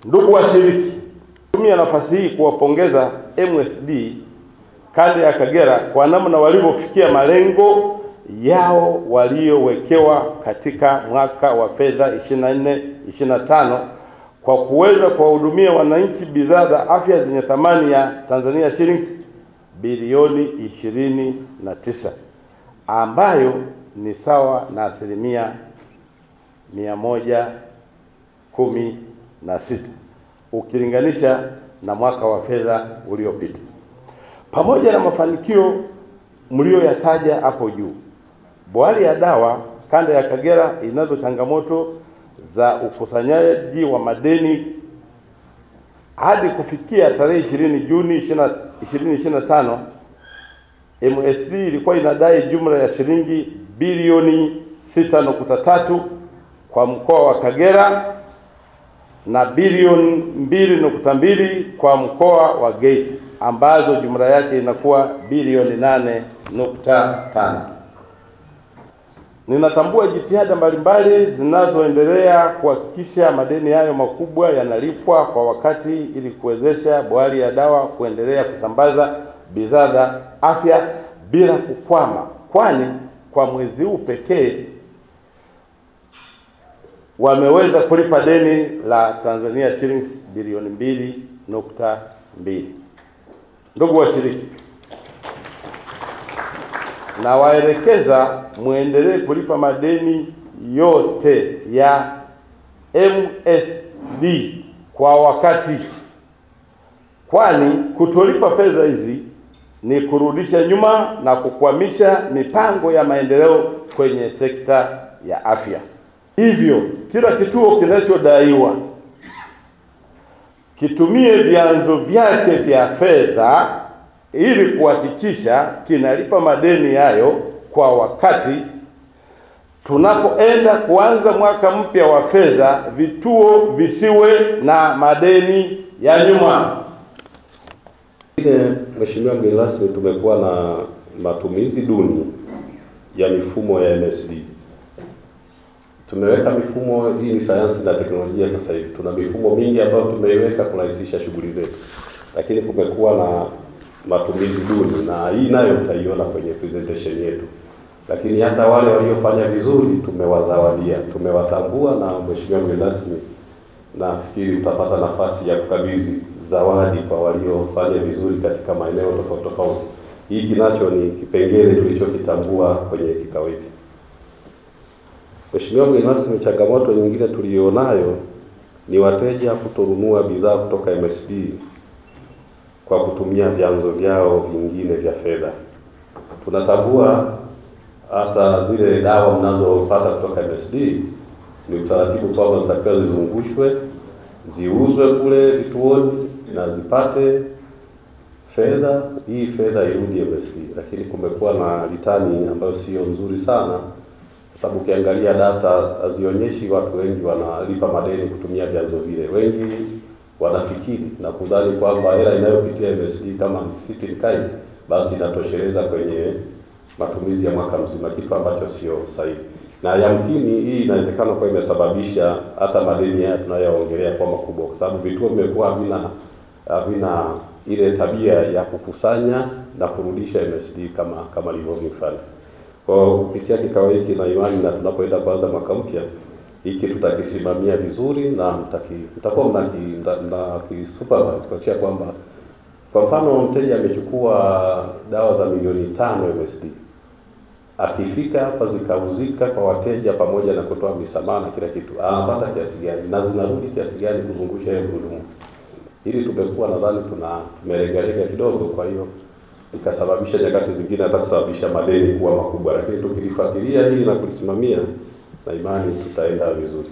Ndugu washiriki, tumia nafasi hii kuwapongeza MSD kanda ya Kagera kwa namna walivyofikia malengo yao waliowekewa katika mwaka wa fedha 24-25 kwa kuweza kuwahudumia wananchi bidhaa za afya zenye thamani ya Tanzania shillings bilioni 29, ambayo ni sawa na 116% ukilinganisha na mwaka wa fedha uliopita. Pamoja na mafanikio mlioyataja hapo juu, bohari ya dawa kanda ya Kagera inazo changamoto za ukusanyaji wa madeni. Hadi kufikia tarehe 20 Juni 2025, MSD ilikuwa inadai jumla ya shilingi bilioni 6.3 kwa mkoa wa Kagera na bilioni 2.2 kwa mkoa wa Geita, ambazo jumla yake inakuwa bilioni 8.5. Ninatambua jitihada mbalimbali zinazoendelea kuhakikisha madeni hayo makubwa yanalipwa kwa wakati ili kuwezesha bohari ya dawa kuendelea kusambaza bidhaa za afya bila kukwama, kwani kwa mwezi huu pekee wameweza kulipa deni la Tanzania shillings bilioni 2.2. Ndugu washiriki, na waelekeza muendelee kulipa madeni yote ya MSD kwa wakati, kwani kutolipa fedha hizi ni kurudisha nyuma na kukwamisha mipango ya maendeleo kwenye sekta ya afya. Hivyo kila kituo kinachodaiwa kitumie vyanzo vyake vya fedha ili kuhakikisha kinalipa madeni hayo kwa wakati. Tunapoenda kuanza mwaka mpya wa fedha, vituo visiwe na madeni ya nyuma. Mheshimiwa mgeni rasmi, tumekuwa na matumizi duni ya mifumo ya MSD. Tumeweka mifumo hii, ni sayansi na teknolojia. Sasa hivi tuna mifumo mingi ambayo tumeiweka kurahisisha shughuli zetu, lakini kumekuwa na matumizi duni, na hii nayo mtaiona kwenye presentation yetu. Lakini hata wale waliofanya vizuri tumewazawadia, tumewatambua, na mheshimiwa mgeni rasmi, nafikiri utapata nafasi ya kukabidhi zawadi kwa waliofanya vizuri katika maeneo tofauti tofauti. Hii kinacho ni kipengele tulichokitambua kwenye kikao hiki. Mheshimiwa mgeni rasmi, changamoto nyingine tulionayo ni wateja kutonunua bidhaa kutoka MSD kwa kutumia vyanzo vyao vingine vya fedha. Tunatambua hata zile dawa mnazopata kutoka MSD ni utaratibu kwamba zitakiwa zizungushwe, ziuzwe kule vituoni na zipate fedha, hii fedha irudi MSD. Lakini kumekuwa na litani ambayo sio nzuri sana, sababu ukiangalia data hazionyeshi watu wengi wanalipa madeni kutumia vyanzo vile. Wengi wanafikiri na kudhani kwamba hela inayopitia MSD kama city kind basi inatosheleza kwenye matumizi ya mwaka mzima, kitu ambacho sio sahihi. Na yamkini hii inawezekana kwa imesababisha hata madeni haya tunayoongelea kwa makubwa, kwa sababu vituo vimekuwa havina ile tabia ya kukusanya na kurudisha MSD kama ilivyofanya. Kwa kupitia kikao hiki na imani, na tunapoenda kuanza mwaka mpya, hiki tutakisimamia vizuri na mtakuwa mnakisupervise kwa kwamba kwa mfano mteja amechukua dawa za milioni 5 MSD, akifika hapa zikauzika kwa wateja pamoja na kutoa misamaha na kila kitu, anapata kiasi gani na zinarudi kiasi gani kuzungusha ile huduma. Hili tumekuwa nadhani tumeregalega kidogo, kwa hiyo ikasababisha nyakati zingine hata kusababisha madeni kuwa makubwa, lakini tukilifuatilia hili na kulisimamia, na imani tutaenda vizuri.